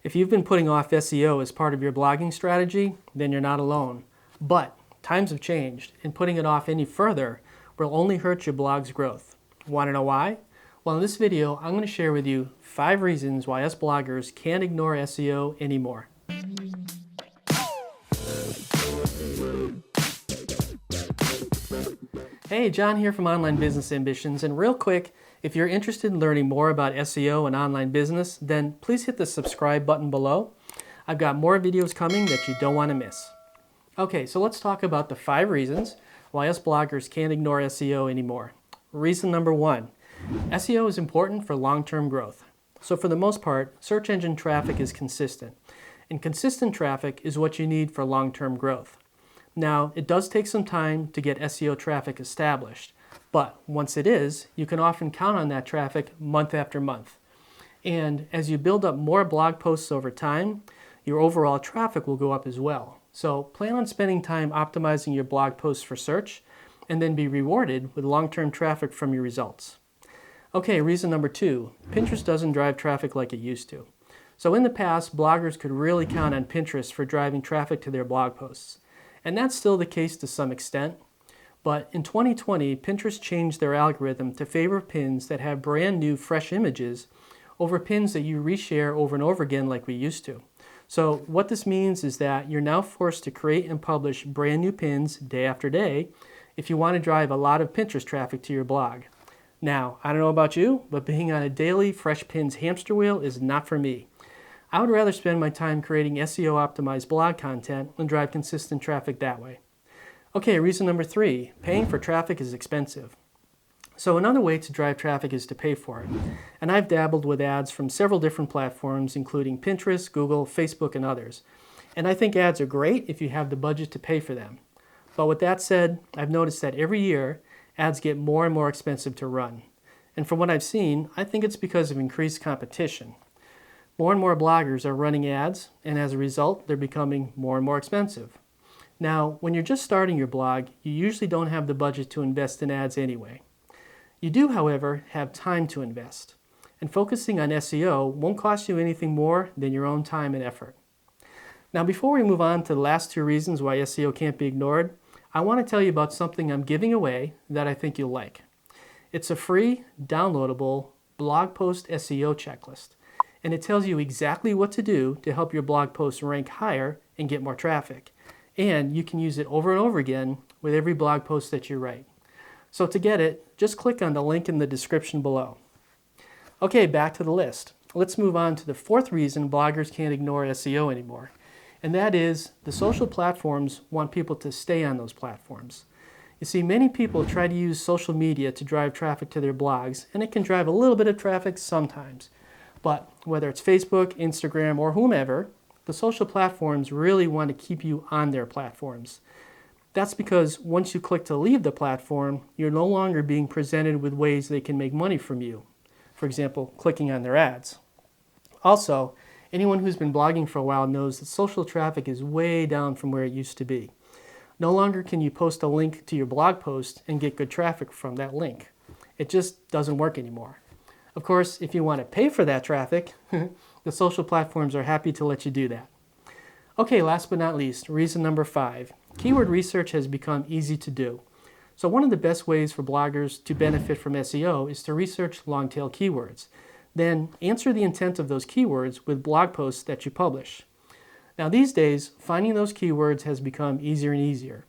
If you've been putting off SEO as part of your blogging strategy, then you're not alone. But times have changed, and putting it off any further will only hurt your blog's growth. Want to know why? Well, in this video, I'm going to share with you 5 reasons why us bloggers can't ignore SEO anymore. Hey, John here from Online Business Ambitions, and real quick, if you're interested in learning more about SEO and online business, then please hit the subscribe button below. I've got more videos coming that you don't want to miss. Okay, so let's talk about the 5 reasons why us bloggers can't ignore SEO anymore. Reason number 1, SEO is important for long-term growth. So for the most part, search engine traffic is consistent, and consistent traffic is what you need for long-term growth. Now, it does take some time to get SEO traffic established, but once it is, you can often count on that traffic month after month. And as you build up more blog posts over time, your overall traffic will go up as well. So plan on spending time optimizing your blog posts for search, and then be rewarded with long-term traffic from your results. Okay, reason number 2, Pinterest doesn't drive traffic like it used to. So in the past, bloggers could really count on Pinterest for driving traffic to their blog posts. And that's still the case to some extent. But in 2020, Pinterest changed their algorithm to favor pins that have brand new, fresh images over pins that you reshare over and over again like we used to. So what this means is that you're now forced to create and publish brand new pins day after day if you want to drive a lot of Pinterest traffic to your blog. Now, I don't know about you, but being on a daily fresh pins hamster wheel is not for me. I would rather spend my time creating SEO optimized blog content and drive consistent traffic that way. Okay, reason number 3, paying for traffic is expensive. So another way to drive traffic is to pay for it. And I've dabbled with ads from several different platforms, including Pinterest, Google, Facebook, and others. And I think ads are great if you have the budget to pay for them. But with that said, I've noticed that every year, ads get more and more expensive to run. And from what I've seen, I think it's because of increased competition. More and more bloggers are running ads, and as a result, they're becoming more and more expensive. Now, when you're just starting your blog, you usually don't have the budget to invest in ads anyway. You do, however, have time to invest, and focusing on SEO won't cost you anything more than your own time and effort. Now, before we move on to the last 2 reasons why SEO can't be ignored, I want to tell you about something I'm giving away that I think you'll like. It's a free, downloadable blog post SEO checklist, and it tells you exactly what to do to help your blog posts rank higher and get more traffic. And you can use it over and over again with every blog post that you write. So to get it, just click on the link in the description below. Okay, back to the list. Let's move on to the 4th reason bloggers can't ignore SEO anymore. And that is the social platforms want people to stay on those platforms. You see, many people try to use social media to drive traffic to their blogs, and it can drive a little bit of traffic sometimes. But whether it's Facebook, Instagram, or whomever, the social platforms really want to keep you on their platforms. That's because once you click to leave the platform, you're no longer being presented with ways they can make money from you. For example, clicking on their ads. Also, anyone who's been blogging for a while knows that social traffic is way down from where it used to be. No longer can you post a link to your blog post and get good traffic from that link. It just doesn't work anymore. Of course, if you want to pay for that traffic, the social platforms are happy to let you do that. Okay, last but not least, reason number 5. Keyword research has become easy to do. So one of the best ways for bloggers to benefit from SEO is to research long-tail keywords. Then answer the intent of those keywords with blog posts that you publish. Now these days, finding those keywords has become easier and easier.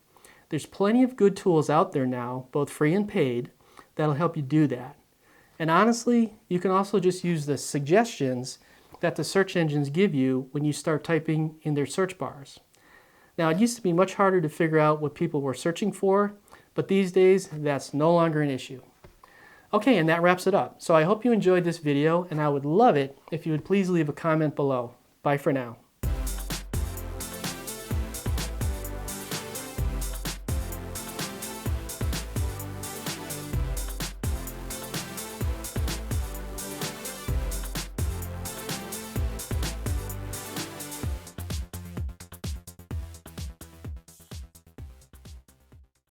There's plenty of good tools out there now, both free and paid, that'll help you do that. And honestly, you can also just use the suggestions that the search engines give you when you start typing in their search bars. Now, it used to be much harder to figure out what people were searching for, but these days, that's no longer an issue. Okay, and that wraps it up. So I hope you enjoyed this video, and I would love it if you would please leave a comment below. Bye for now.